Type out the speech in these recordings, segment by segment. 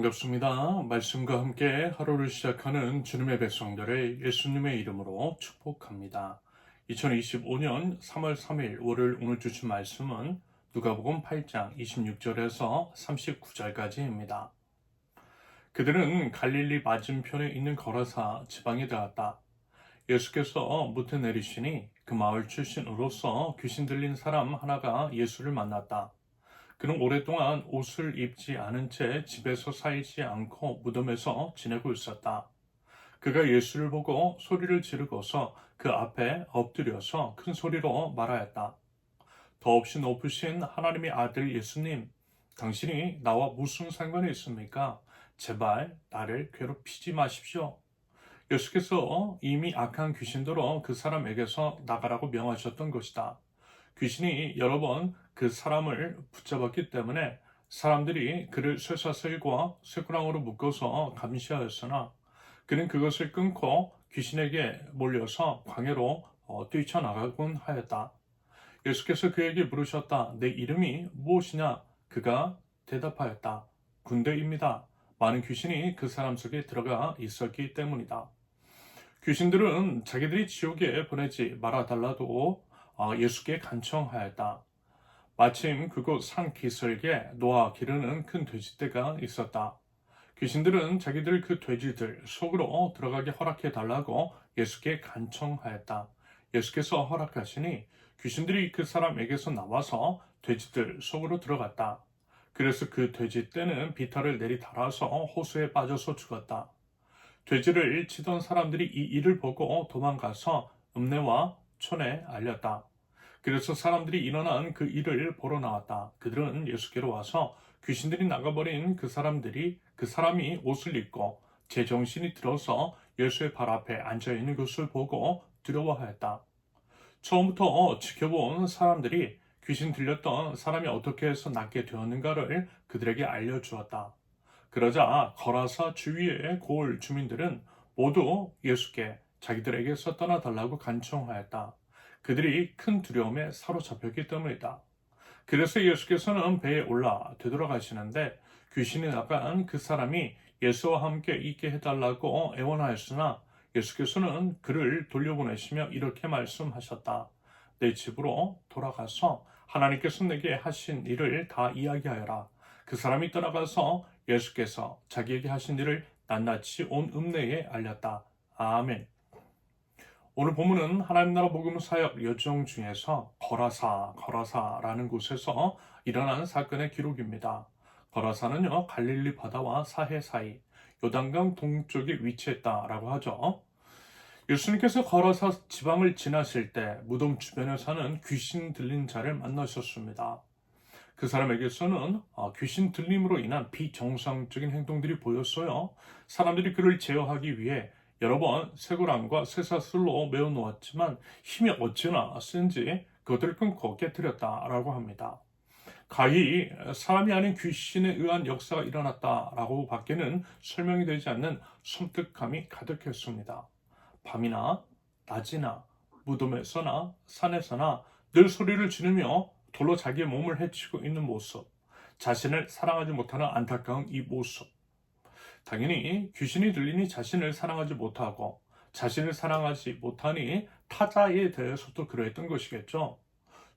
반갑습니다. 말씀과 함께 하루를 시작하는 주님의 백성들을 예수님의 이름으로 축복합니다. 2025년 3월 3일 월요일 오늘 주신 말씀은 누가복음 8장 26절에서 39절까지입니다. 그들은 갈릴리 맞은편에 있는 거라사 지방에 들어갔다. 예수께서 무태 내리시니 그 마을 출신으로서 귀신 들린 사람 하나가 예수를 만났다. 그는 오랫동안 옷을 입지 않은 채 집에서 살지 않고 무덤에서 지내고 있었다. 그가 예수를 보고 소리를 지르고서 그 앞에 엎드려서 큰 소리로 말하였다. 더없이 높으신 하나님의 아들 예수님, 당신이 나와 무슨 상관이 있습니까? 제발 나를 괴롭히지 마십시오. 예수께서 이미 악한 귀신들로 그 사람에게서 나가라고 명하셨던 것이다. 귀신이 여러 번 그 사람을 붙잡았기 때문에 사람들이 그를 쇠사슬과 쇠고랑으로 묶어서 감시하였으나 그는 그것을 끊고 귀신에게 몰려서 광야로 뛰쳐나가곤 하였다. 예수께서 그에게 물으셨다. 내 이름이 무엇이냐? 그가 대답하였다. 군대입니다. 많은 귀신이 그 사람 속에 들어가 있었기 때문이다. 귀신들은 자기들이 지옥에 보내지 말아달라고 예수께 간청하였다. 마침 그곳 산 기슭에 놓아 기르는 큰 돼지떼가 있었다. 귀신들은 자기들 그 돼지들 속으로 들어가게 허락해 달라고 예수께 간청하였다. 예수께서 허락하시니 귀신들이 그 사람에게서 나와서 돼지들 속으로 들어갔다. 그래서 그 돼지떼는 비탈을 내리달아서 호수에 빠져서 죽었다. 돼지를 치던 사람들이 이 일을 보고 도망가서 읍내와 촌에 알렸다. 그래서 사람들이 일어난 그 일을 보러 나왔다. 그들은 예수께로 와서 귀신들이 나가버린 그 사람이 옷을 입고 제정신이 들어서 예수의 발 앞에 앉아있는 것을 보고 두려워하였다. 처음부터 지켜본 사람들이 귀신 들렸던 사람이 어떻게 해서 낫게 되었는가를 그들에게 알려주었다. 그러자 거라사 주위의 고을 주민들은 모두 예수께 자기들에게서 떠나달라고 간청하였다. 그들이 큰 두려움에 사로잡혔기 때문이다. 그래서 예수께서는 배에 올라 되돌아가시는데 귀신이 나간 그 사람이 예수와 함께 있게 해달라고 애원하였으나 예수께서는 그를 돌려보내시며 이렇게 말씀하셨다. 내 집으로 돌아가서 하나님께서 내게 하신 일을 다 이야기하여라. 그 사람이 떠나가서 예수께서 자기에게 하신 일을 낱낱이 온 읍내에 알렸다. 아멘. 오늘 본문은 하나님 나라 복음 사역 여정 중에서 거라사라는 곳에서 일어난 사건의 기록입니다. 거라사는요, 갈릴리 바다와 사해 사이 요단강 동쪽에 위치했다라고 하죠. 예수님께서 거라사 지방을 지나실 때 무덤 주변에 사는 귀신 들린 자를 만나셨습니다. 그 사람에게서는 귀신 들림으로 인한 비정상적인 행동들이 보였어요. 사람들이 그를 제어하기 위해 여러 번 쇠고랑과 쇠사슬로 메어 놓았지만 힘이 어찌나 센지 그것들을 끊고 깨뜨렸다라고 합니다. 가히 사람이 아닌 귀신에 의한 역사가 일어났다라고 밖에는 설명이 되지 않는 섬뜩함이 가득했습니다. 밤이나 낮이나 무덤에서나 산에서나 늘 소리를 지르며 돌로 자기의 몸을 해치고 있는 모습, 자신을 사랑하지 못하는 안타까운 이 모습. 당연히 귀신이 들리니 자신을 사랑하지 못하고 자신을 사랑하지 못하니 타자에 대해서도 그러했던 것이겠죠.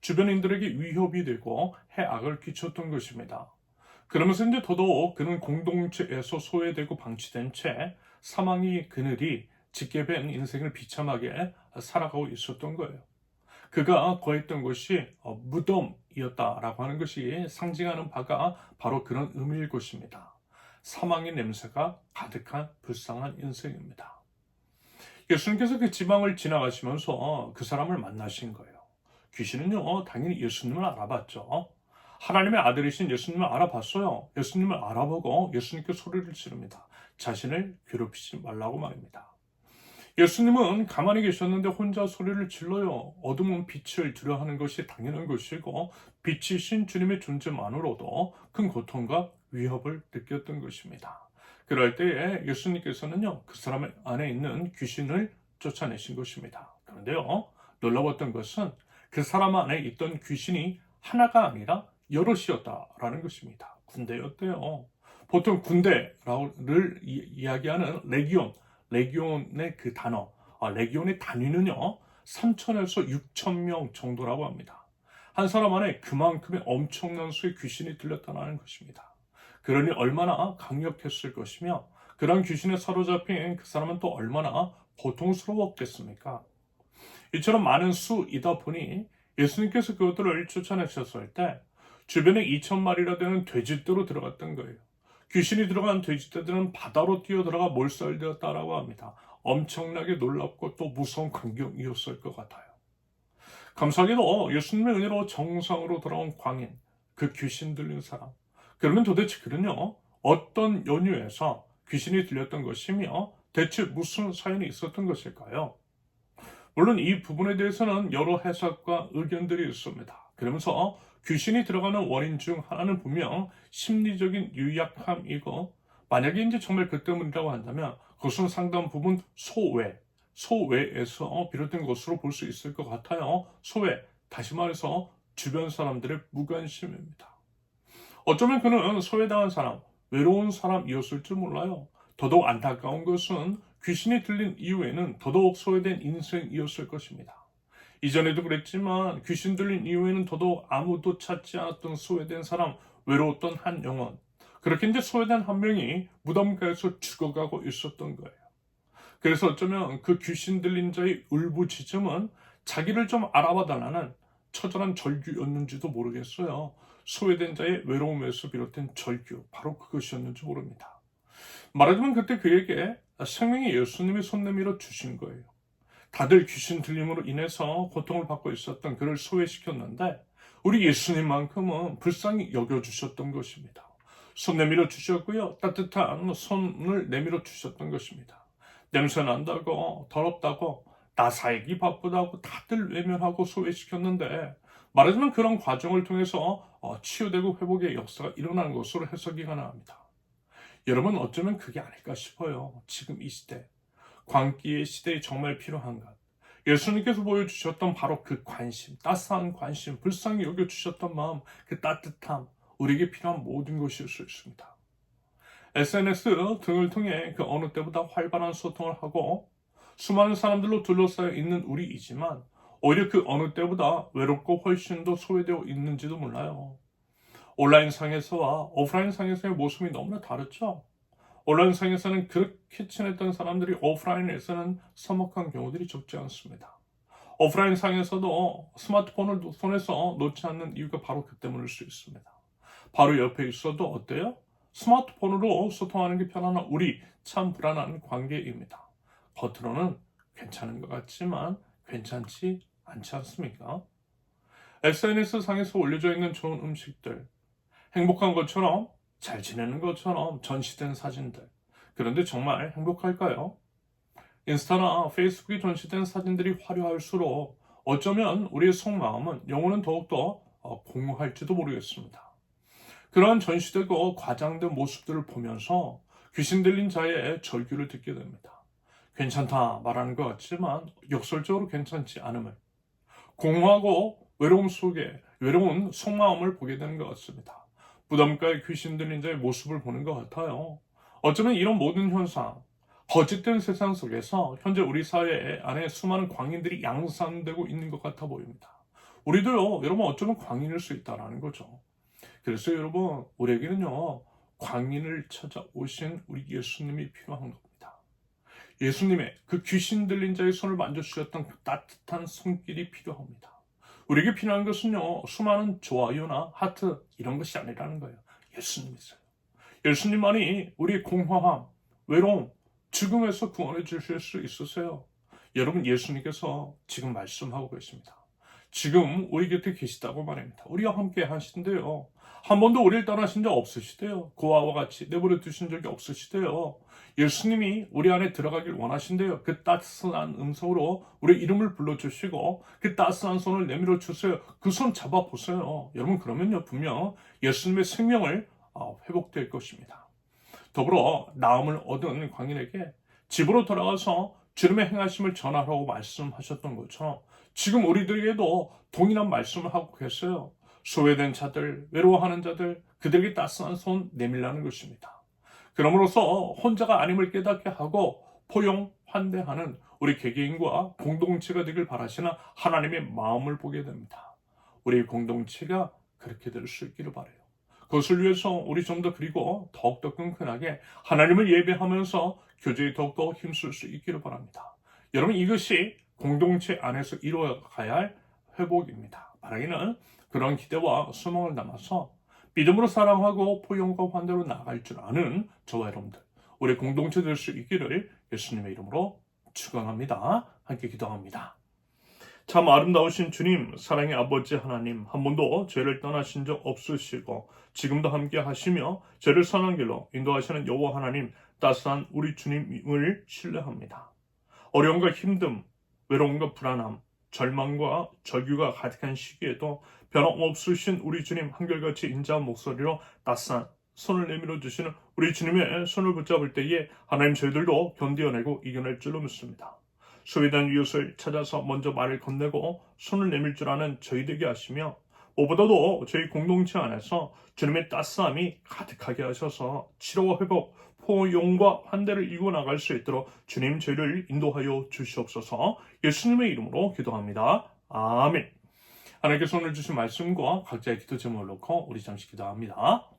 주변인들에게 위협이 되고 해악을 끼쳤던 것입니다. 그러면서 이제 더더욱 그는 공동체에서 소외되고 방치된 채 사망의 그늘이 짙게 밴 인생을 비참하게 살아가고 있었던 거예요. 그가 거했던 곳이 무덤이었다라고 하는 것이 상징하는 바가 바로 그런 의미일 것입니다. 사망의 냄새가 가득한 불쌍한 인생입니다. 예수님께서 그 지방을 지나가시면서 그 사람을 만나신 거예요. 귀신은요, 당연히 예수님을 알아봤죠. 하나님의 아들이신 예수님을 알아봤어요. 예수님을 알아보고 예수님께 소리를 지릅니다. 자신을 괴롭히지 말라고 말입니다. 예수님은 가만히 계셨는데 혼자 소리를 질러요. 어둠은 빛을 두려워하는 것이 당연한 것이고 빛이신 주님의 존재만으로도 큰 고통과 위협을 느꼈던 것입니다. 그럴 때에 예수님께서는요, 그 사람 안에 있는 귀신을 쫓아내신 것입니다. 그런데요, 놀라웠던 것은 그 사람 안에 있던 귀신이 하나가 아니라 여럿이었다라는 것입니다. 군대였대요. 보통 군대를 이야기하는 레기온의 그 단어, 레기온의 단위는요, 3천에서 6천 명 정도라고 합니다. 한 사람 안에 그만큼의 엄청난 수의 귀신이 들렸다는 것입니다. 그러니 얼마나 강력했을 것이며, 그런 귀신에 사로잡힌 그 사람은 또 얼마나 고통스러웠겠습니까? 이처럼 많은 수이다 보니 예수님께서 그것들을 쫓아내셨을 때 주변에 2,000마리나 되는 돼지떼로 들어갔던 거예요. 귀신이 들어간 돼지떼들은 바다로 뛰어들어가 몰살되었다라고 합니다. 엄청나게 놀랍고 또 무서운 광경이었을 것 같아요. 감사하게도 예수님의 은혜로 정상으로 돌아온 광인, 그 귀신 들린 사람. 그러면 도대체 그는요, 어떤 연유에서 귀신이 들렸던 것이며 대체 무슨 사연이 있었던 것일까요? 물론 이 부분에 대해서는 여러 해석과 의견들이 있습니다. 그러면서 귀신이 들어가는 원인 중 하나는 분명 심리적인 유약함이고, 만약에 이제 정말 그 때문이라고 한다면 그것은 상당 부분 소외에서 비롯된 것으로 볼 수 있을 것 같아요. 소외, 다시 말해서 주변 사람들의 무관심입니다. 어쩌면 그는 소외당한 사람, 외로운 사람이었을지 몰라요. 더더욱 안타까운 것은 귀신이 들린 이후에는 더더욱 소외된 인생이었을 것입니다. 이전에도 그랬지만 귀신 들린 이후에는 더더욱 아무도 찾지 않았던 소외된 사람, 외로웠던 한 영혼. 그렇게 이제 소외된 한 명이 무덤가에서 죽어가고 있었던 거예요. 그래서 어쩌면 그 귀신 들린 자의 울부짖음은 자기를 좀 알아봐 달라는 처절한 절규였는지도 모르겠어요. 소외된 자의 외로움에서 비롯된 절규, 바로 그것이었는지 모릅니다. 말하자면 그때 그에게 생명의 예수님이 손 내밀어 주신 거예요. 다들 귀신 들림으로 인해서 고통을 받고 있었던 그를 소외시켰는데 우리 예수님만큼은 불쌍히 여겨주셨던 것입니다. 손 내밀어 주셨고요. 따뜻한 손을 내밀어 주셨던 것입니다. 냄새 난다고, 더럽다고, 나 살기 바쁘다고 다들 외면하고 소외시켰는데, 말하자면 그런 과정을 통해서 치유되고 회복의 역사가 일어나는 것으로 해석이 가능합니다. 여러분, 어쩌면 그게 아닐까 싶어요. 지금 이 시대, 광기의 시대에 정말 필요한 것, 예수님께서 보여주셨던 바로 그 관심, 따스한 관심, 불쌍히 여겨주셨던 마음, 그 따뜻함, 우리에게 필요한 모든 것일 수 있습니다. SNS 등을 통해 그 어느 때보다 활발한 소통을 하고 수많은 사람들로 둘러싸여 있는 우리이지만 오히려 그 어느 때보다 외롭고 훨씬 더 소외되어 있는지도 몰라요. 온라인 상에서와 오프라인 상에서의 모습이 너무나 다르죠? 온라인 상에서는 그렇게 친했던 사람들이 오프라인에서는 서먹한 경우들이 적지 않습니다. 오프라인 상에서도 스마트폰을 손에서 놓지 않는 이유가 바로 그 때문일 수 있습니다. 바로 옆에 있어도 어때요? 스마트폰으로 소통하는 게 편한 우리 참 불안한 관계입니다. 겉으로는 괜찮은 것 같지만 괜찮지 않지 않습니까? SNS 상에서 올려져 있는 좋은 음식들, 행복한 것처럼 잘 지내는 것처럼 전시된 사진들. 그런데 정말 행복할까요? 인스타나 페이스북에 전시된 사진들이 화려할수록 어쩌면 우리의 속마음은 영혼은 더욱더 공허할지도 모르겠습니다. 그러한 전시되고 과장된 모습들을 보면서 귀신 들린 자의 절규를 듣게 됩니다. 괜찮다 말하는 것 같지만 역설적으로 괜찮지 않음을, 공허하고 외로움 속에 외로운 속마음을 보게 되는 것 같습니다. 무덤가에 귀신 들린 자의 모습을 보는 것 같아요. 어쩌면 이런 모든 현상, 거짓된 세상 속에서 현재 우리 사회 안에 수많은 광인들이 양산되고 있는 것 같아 보입니다. 우리도요, 여러분 어쩌면 광인일 수 있다는 거죠. 그래서 여러분, 우리에게는요, 광인을 찾아오신 우리 예수님이 필요한 겁니다. 예수님의 그 귀신 들린 자의 손을 만져주셨던 그 따뜻한 손길이 필요합니다. 우리에게 필요한 것은요, 수많은 좋아요나 하트 이런 것이 아니라는 거예요. 예수님이세요. 예수님만이 우리의 공허함, 외로움, 죽음에서 구원해 주실 수 있으세요. 여러분, 예수님께서 지금 말씀하고 계십니다. 지금 우리 곁에 계시다고 말합니다. 우리와 함께 하신대요. 한 번도 우리를 떠나신 적 없으시대요. 고아와 같이 내버려 두신 적이 없으시대요. 예수님이 우리 안에 들어가길 원하신대요. 그 따스한 음성으로 우리 이름을 불러주시고 그 따스한 손을 내밀어 주세요. 그 손 잡아보세요. 여러분, 그러면요, 분명 예수님의 생명을 회복될 것입니다. 더불어 나음을 얻은 광인에게 집으로 돌아가서 주님의 행하심을 전하라고 말씀하셨던 것처럼 지금 우리들에게도 동일한 말씀을 하고 계세요. 소외된 자들, 외로워하는 자들, 그들에게 따스한 손 내밀라는 것입니다. 그러므로서 혼자가 아님을 깨닫게 하고 포용, 환대하는 우리 개개인과 공동체가 되길 바라시는 하나님의 마음을 보게 됩니다. 우리 공동체가 그렇게 될 수 있기를 바라요. 그것을 위해서 우리 좀 더 그리고 더욱더 끈끈하게 하나님을 예배하면서 교제에 더욱더 힘쓸 수 있기를 바랍니다. 여러분, 이것이 공동체 안에서 이루어가야 할 회복입니다. 바라기는 그런 기대와 소망을 담아서 믿음으로 사랑하고 포용과 환대로 나아갈 줄 아는 저와 여러분들, 우리 공동체 될 수 있기를 예수님의 이름으로 축원합니다. 함께 기도합니다. 참 아름다우신 주님, 사랑의 아버지 하나님, 한 번도 죄를 떠나신 적 없으시고 지금도 함께 하시며 죄를 선한 길로 인도하시는 여호와 하나님, 따스한 우리 주님을 신뢰합니다. 어려움과 힘듦, 외로움과 불안함, 절망과 절규가 가득한 시기에도 변함없으신 우리 주님 한결같이 인자한 목소리로 따스한 손을 내밀어 주시는 우리 주님의 손을 붙잡을 때에 하나님 저희들도 견뎌내고 이겨낼 줄로 믿습니다. 소외된 이웃을 찾아서 먼저 말을 건네고 손을 내밀 줄 아는 저희 되게 하시며 무엇보다도 저희 공동체 안에서 주님의 따스함이 가득하게 하셔서 치료와 회복, 포용과 환대를 이루어 나갈 수 있도록 주님 저희를 인도하여 주시옵소서. 예수님의 이름으로 기도합니다. 아멘. 하나님께서 오늘 주신 말씀과 각자의 기도 제목을 놓고 우리 잠시 기도합니다.